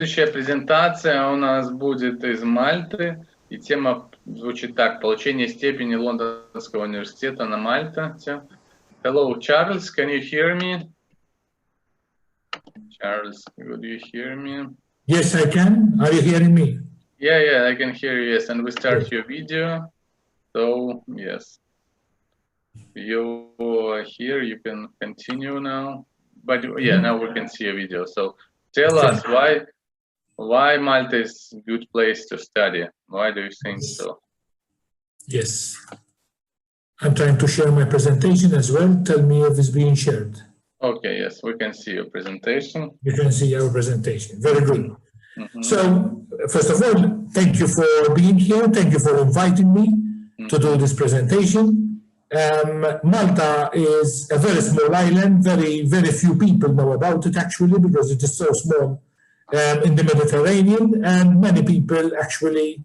Следующая презентация у нас будет из Мальты, и тема звучит так: получение степени Лондонского университета на Мальте. Hello, Charles, can you hear me? Charles, could you hear me? Yes, I can. Are you hearing me? Yeah, I can hear you, yes, and we start your video. So, yes, you are here, you can continue now. But yeah, now we can see a video. So tell us why Malta is a good place to study. Why do you think so? Yes. I'm trying to share my presentation as well. Tell me if it's being shared. Okay, yes, we can see your presentation. You can see our presentation. Very good. So, first of all, thank you for being here. Thank you for inviting me to do this presentation. Malta is a very small island. Very few people know about it, actually, because it is so small in the Mediterranean, and many people actually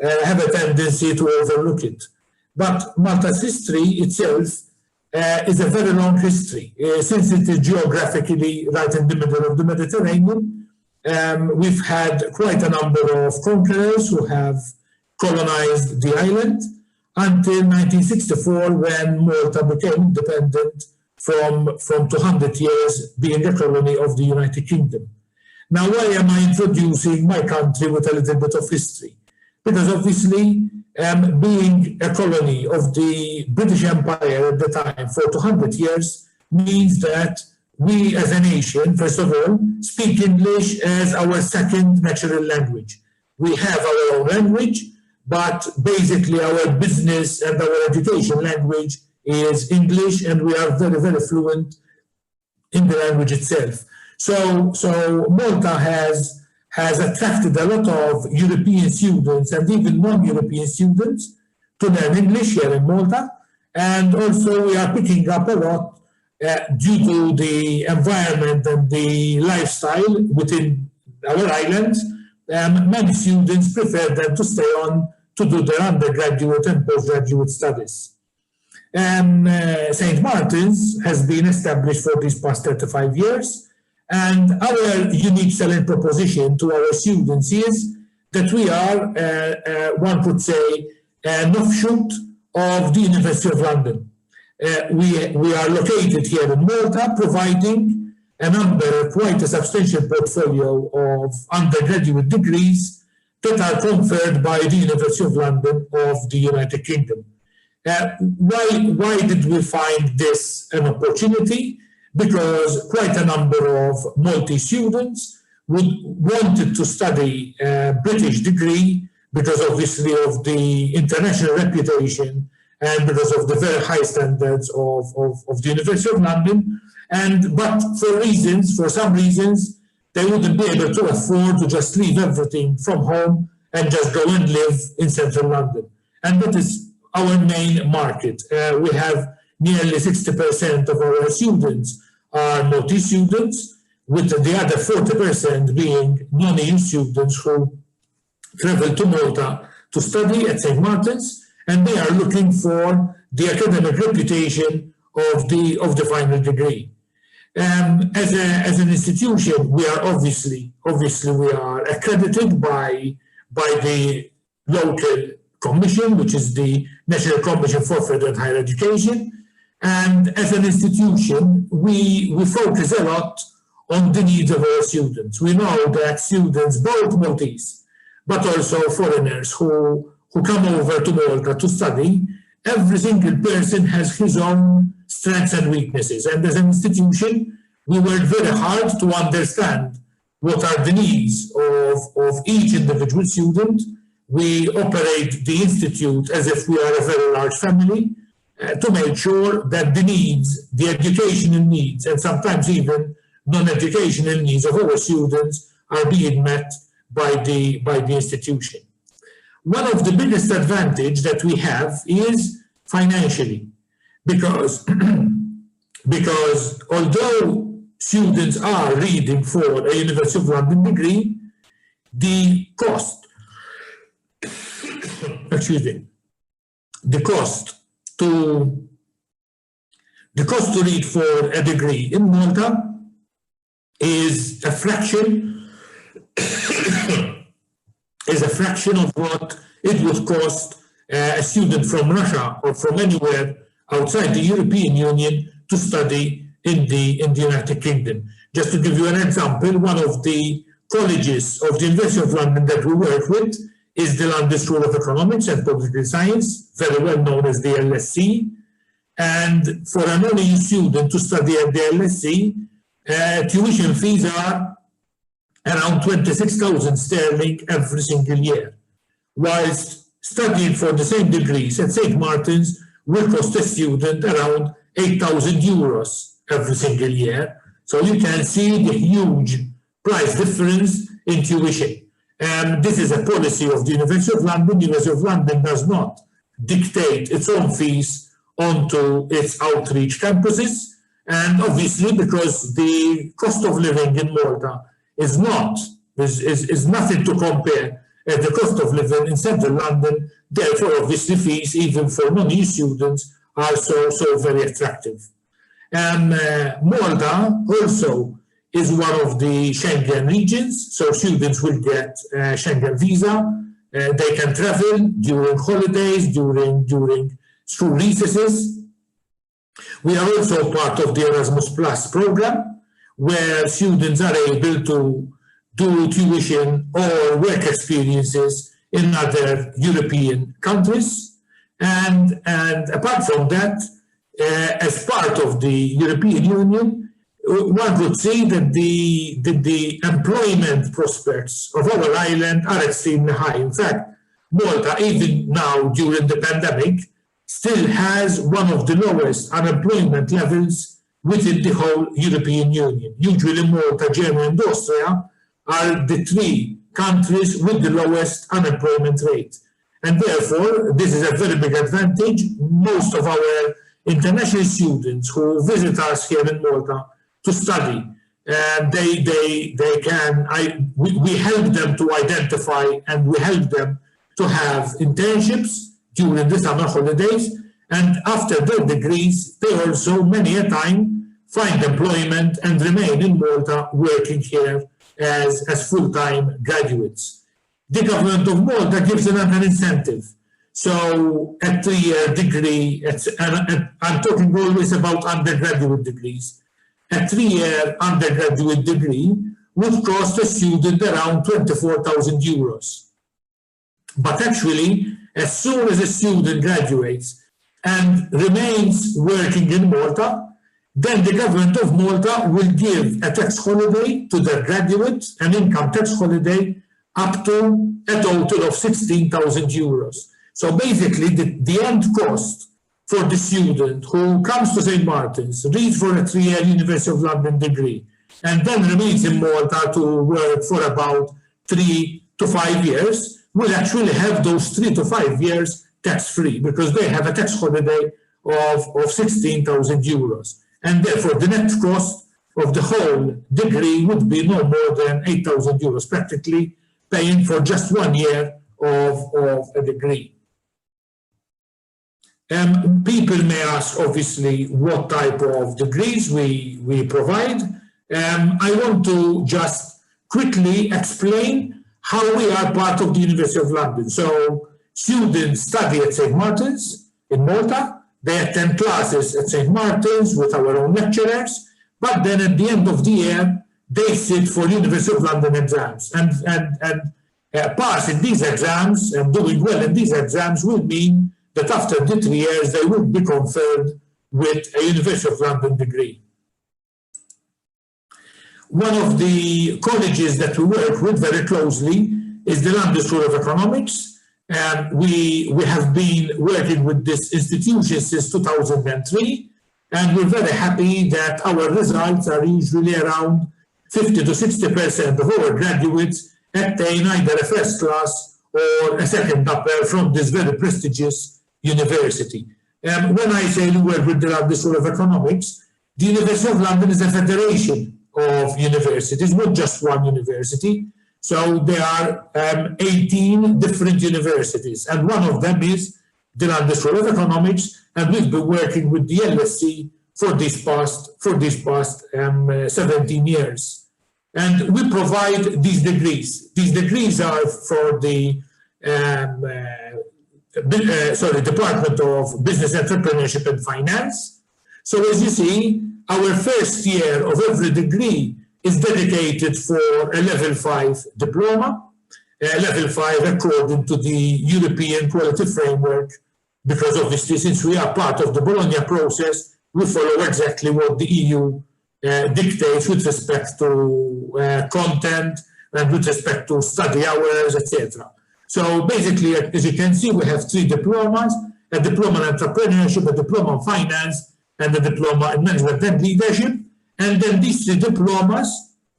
have a tendency to overlook it. But Malta's history itself is a very long history. Since it is geographically right in the middle of the Mediterranean, we've had quite a number of conquerors who have colonized the island until 1964, when Malta became independent from 200 years being a colony of the United Kingdom. Now, why am I introducing my country with a little bit of history? Because obviously, being a colony of the British Empire at the time for 200 years means that we as a nation, first of all, speak English as our second natural language. We have our own language, but basically our business and our education language is English, and we are very fluent in the language itself. So Malta has attracted a lot of European students and even non-European students to learn English here in Malta. And also we are picking up a lot due to the environment and the lifestyle within our islands. Many students prefer then to stay on to do their undergraduate and postgraduate studies. St. Martin's has been established for these past 35 years. And our unique selling proposition to our students is that we are, one could say, an offshoot of the University of London. We are located here in Malta, providing quite a substantial portfolio of undergraduate degrees that are conferred by the University of London of the United Kingdom. Why did we find this an opportunity? Because quite a number of Maltese students wanted to study a British degree because obviously of the international reputation and because of the very high standards of the University of London. But for some reasons, they wouldn't be able to afford to just leave everything from home and just go and live in central London. And that is our main market. We have nearly 60% of our students are Maltese students, with the other 40% being non-EU students who travel to Malta to study at St. Martin's, and they are looking for the academic reputation of the final degree. As an institution, we are obviously we are accredited by the local commission, which is the National Commission for Further and Higher Education. And as an institution, we focus a lot on the needs of our students. We know that students, both Maltese, but also foreigners who come over to Malta to study, every single person has his own strengths and weaknesses. And as an institution, we work very hard to understand what are the needs of each individual student. We operate the institute as if we are a very large family, to make sure that the needs, the educational needs, and sometimes even non-educational needs of our students are being met by the institution. One of the biggest advantage that we have is financially, because although students are reading for a University of London degree, the cost to read for a degree in Malta is a fraction fraction of what it would cost a student from Russia or from anywhere outside the European Union to study in the United Kingdom. Just to give you an example, one of the colleges of the University of London that we work with is the London School of Economics and Political Science, very well known as the LSE. And for a non-EU student to study at the LSE, tuition fees are around 26,000 sterling every single year, whilst studying for the same degrees at St. Martin's will cost a student around 8,000 euros every single year. So you can see the huge price difference in tuition. This is a policy of the University of London. The University of London does not dictate its own fees onto its outreach campuses. And obviously, because the cost of living in Malta is nothing to compare the cost of living in central London, therefore, obviously, fees, even for non-EU students, are so very attractive. Malta also is one of the Schengen regions, so students will get a Schengen visa. They can travel during holidays, during school recesses. We are also part of the Erasmus Plus program, where students are able to do tuition or work experiences in other European countries. And apart from that, as part of the European Union, one could say that the employment prospects of our island are extremely high. In fact, Malta, even now during the pandemic, still has one of the lowest unemployment levels within the whole European Union. Usually Malta, Germany, and Austria are the three countries with the lowest unemployment rate. And therefore, this is a very big advantage. Most of our international students who visit us here in Malta to study, we help them to identify and we help them to have internships during the summer holidays, and after their degrees, they also many a time find employment and remain in Malta working here as full-time graduates. The government of Malta gives an incentive. So a 3-year degree, and I'm talking always about undergraduate degrees, a 3-year undergraduate degree would cost a student around 24,000 euros. But actually, as soon as a student graduates and remains working in Malta, then the government of Malta will give a tax holiday to their graduates, an income tax holiday, up to a total of 16,000 euros. So basically, the end cost for the student who comes to St. Martin's, reads for a 3-year University of London degree, and then remains in Malta to work for about 3 to 5 years, will actually have those 3 to 5 years tax-free, because they have a tax holiday of 16,000 euros. And therefore, the net cost of the whole degree would be no more than 8,000 euros, practically paying for just 1 year of a degree. People may ask, obviously, what type of degrees we provide. I want to just quickly explain how we are part of the University of London. So students study at St. Martin's in Malta. They attend classes at St. Martin's with our own lecturers, but then at the end of the year, they sit for University of London exams. And passing these exams and doing well in these exams will mean that after the 3 years, they will be conferred with a University of London degree. One of the colleges that we work with very closely is the London School of Economics. We have been working with this institution since 2003, and we're very happy that our results are usually around 50 to 60% of our graduates attain either a first class or a second upper from this very prestigious university. When I say we work with the London School of Economics, the University of London is a federation of universities, not just one university. So there are 18 different universities, and one of them is the London School of Economics, and we've been working with the LSE for these past 17 years. And we provide these degrees. These degrees are for the Department of Business Entrepreneurship and Finance. So as you see, our first year of every degree is dedicated for a level 5 diploma, level 5 according to the European quality framework, because obviously since we are part of the Bologna process, we follow exactly what the EU dictates with respect to content and with respect to study hours, etc. So basically, as you can see, we have 3 diplomas: a diploma in entrepreneurship, a diploma in finance, and a diploma in management and leadership. And then these 3 diplomas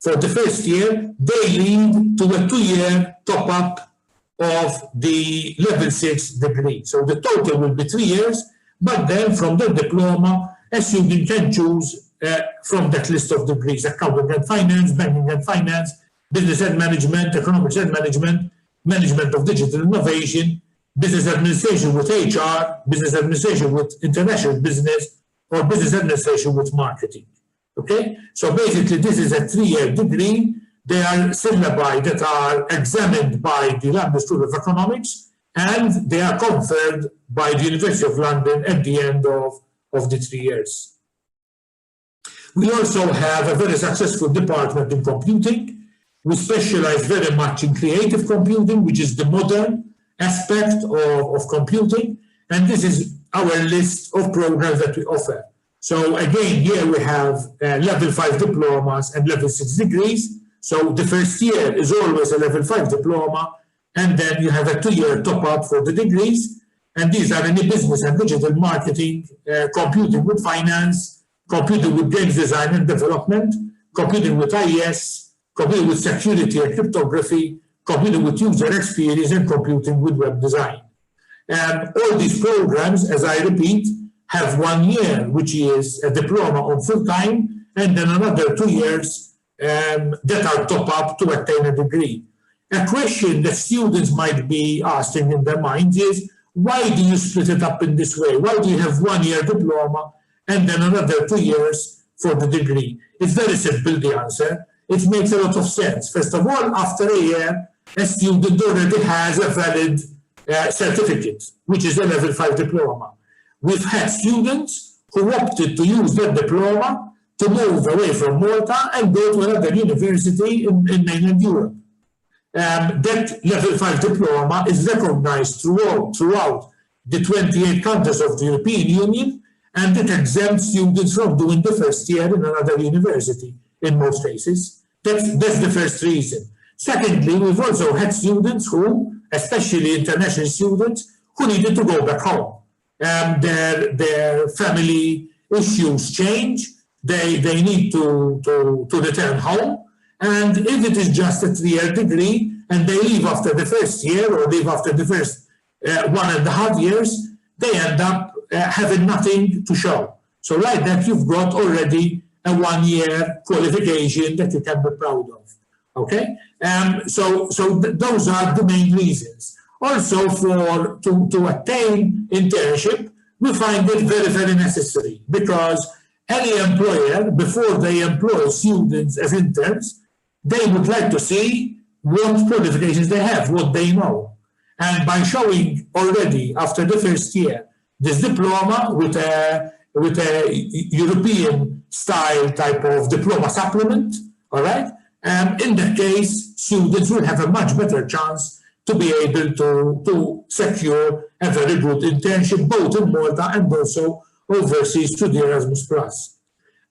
for the first year, they lead to a 2-year top-up of the level 6 degree. So the total will be 3 years, but then from the diploma, a student can choose from that list of degrees: accounting and finance, banking and finance, business and management, economics and management, management of digital innovation, business administration with HR, business administration with international business, or business administration with marketing. Okay, so basically this is a 3-year degree. They are syllabi that are examined by the London School of Economics, and they are conferred by the University of London at the end of the 3 years. We also have a very successful department in computing. We specialize very much in creative computing, which is the modern aspect of computing. And this is our list of programs that we offer. So again, here we have level 5 diplomas and level 6 degrees. So the first year is always a level 5 diploma, and then you have a 2-year top-up for the degrees. And these are in business and digital marketing, computing with finance, computing with games design and development, computing with IS, computing with security and cryptography, computing with user experience, and computing with web design. And all these programs, as I repeat, have 1 year, which is a diploma on full-time, and then another 2 years that are top-up to attain a degree. A question that students might be asking in their minds is, why do you split it up in this way? Why do you have 1 year diploma and then another 2 years for the degree? It's very simple, the answer. It makes a lot of sense. First of all, after a year, a student already has a valid certificate, which is a level 5 diploma. We've had students who opted to use their diploma to move away from Malta and go to another university in mainland Europe. That level 5 diploma is recognized throughout the 28 countries of the European Union, and it exempts students from doing the first year in another university in most cases. That's the first reason. Secondly, we've also had students who, especially international students, who needed to go back home. Their family issues change. They need to return home. And if it is just a 3-year degree and they leave after the first year or leave after the first 1.5 years, they end up having nothing to show. So like that, you've got already a 1-year qualification that you can be proud of. Okay, those are the main reasons. Also, to attain internship, we find it very, very necessary, because any employer, before they employ students as interns, they would like to see what qualifications they have, what they know. And by showing already after the first year this diploma with a European style type of diploma supplement, all right, in that case, students will have a much better chance to be able to secure a very good internship, both in Malta and also overseas to the Erasmus+.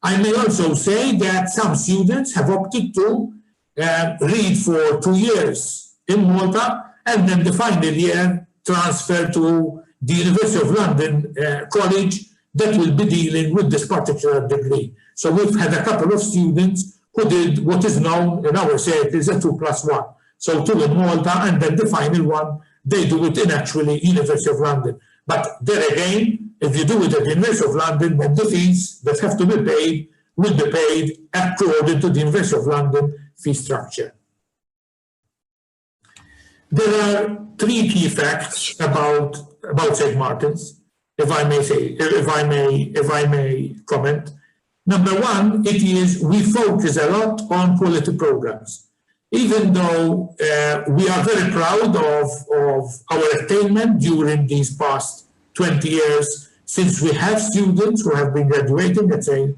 I may also say that some students have opted to read for 2 years in Malta and then the final year transfer to the University of London college that will be dealing with this particular degree. So we've had a couple of students who did what is known in our circles a 2+1. So 2 in Malta, and then the final one, they do it in actually University of London. But there again, if you do it at the University of London, then the fees that have to be paid will be paid according to the University of London fee structure. There are 3 key facts about St. Martin's, if I may comment. Number one, we focus a lot on quality programs. Even though we are very proud of our attainment during these past 20 years, since we have students who have been graduating, let's say,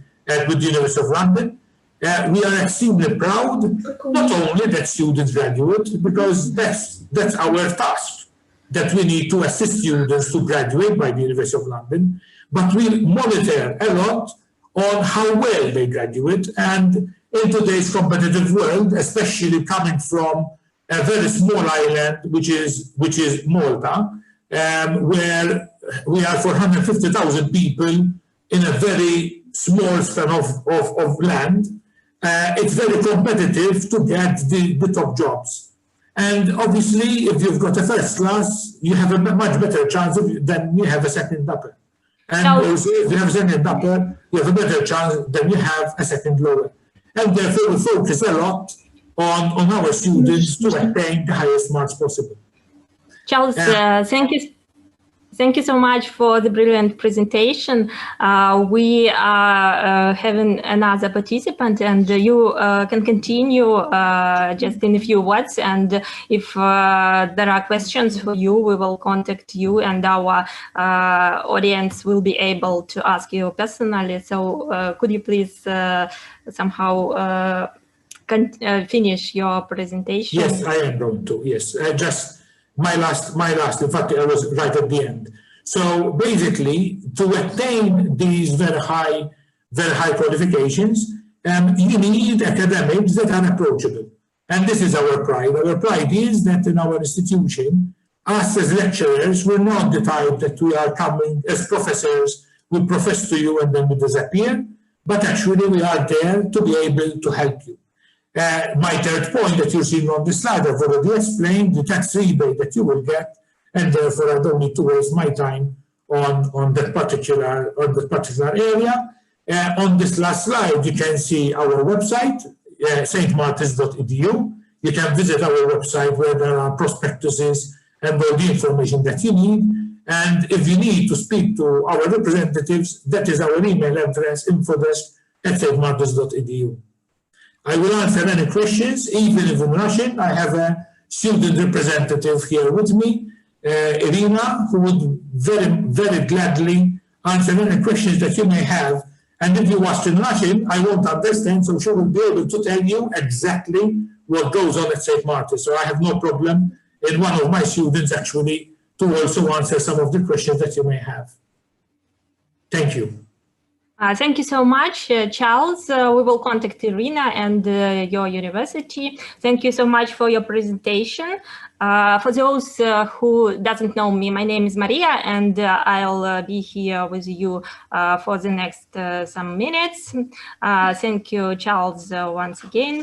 with the University of London, we are extremely proud, not only that students graduate, because that's our task, that we need to assist students to graduate by the University of London, but we monitor a lot on how well they graduate. And in today's competitive world, especially coming from a very small island, which is Malta, where we are 450,000 people in a very small span of land, it's very competitive to get the top jobs. And obviously, if you've got a first class, you have a much better chance than you have a second upper. And also, if you have a second upper, you have a better chance than you have a second lower. And therefore, we focus a lot on our students to attain the highest marks possible. Charles, thank you so much for the brilliant presentation. We are having another participant, and you can continue just in a few words. And if there are questions for you, we will contact you, and our audience will be able to ask you personally. So could you please somehow finish your presentation? Yes, I am going to. Yes, just my last. In fact, I was right at the end. So basically, to attain these very high qualifications, you need academics that are approachable. And this is our pride. Our pride is that in our institution, us as lecturers, we're not the type that we are coming as professors, we profess to you and then we disappear, but actually we are there to be able to help you. My third point that you're seeing on the slide, I've already explained the tax rebate that you will get, and therefore I don't need to waste my time on that particular area. On this last slide, you can see our website, stmartins.edu. You can visit our website where there are prospectuses and all the information that you need. And if you need to speak to our representatives, that is our email address, info@stmartins.edu. I will answer any questions, even if in Russian. I have a student representative here with me, Irina, who would very, very gladly answer any questions that you may have. And if you ask in Russian, I won't understand, so she will be able to tell you exactly what goes on at St. Martin's. So I have no problem in one of my students actually to also answer some of the questions that you may have. Thank you. Thank you so much, Charles. We will contact Irina and your university. Thank you so much for your presentation. For those who doesn't know me, my name is Maria, and I'll be here with you for the next some minutes. Thank you, Charles, once again.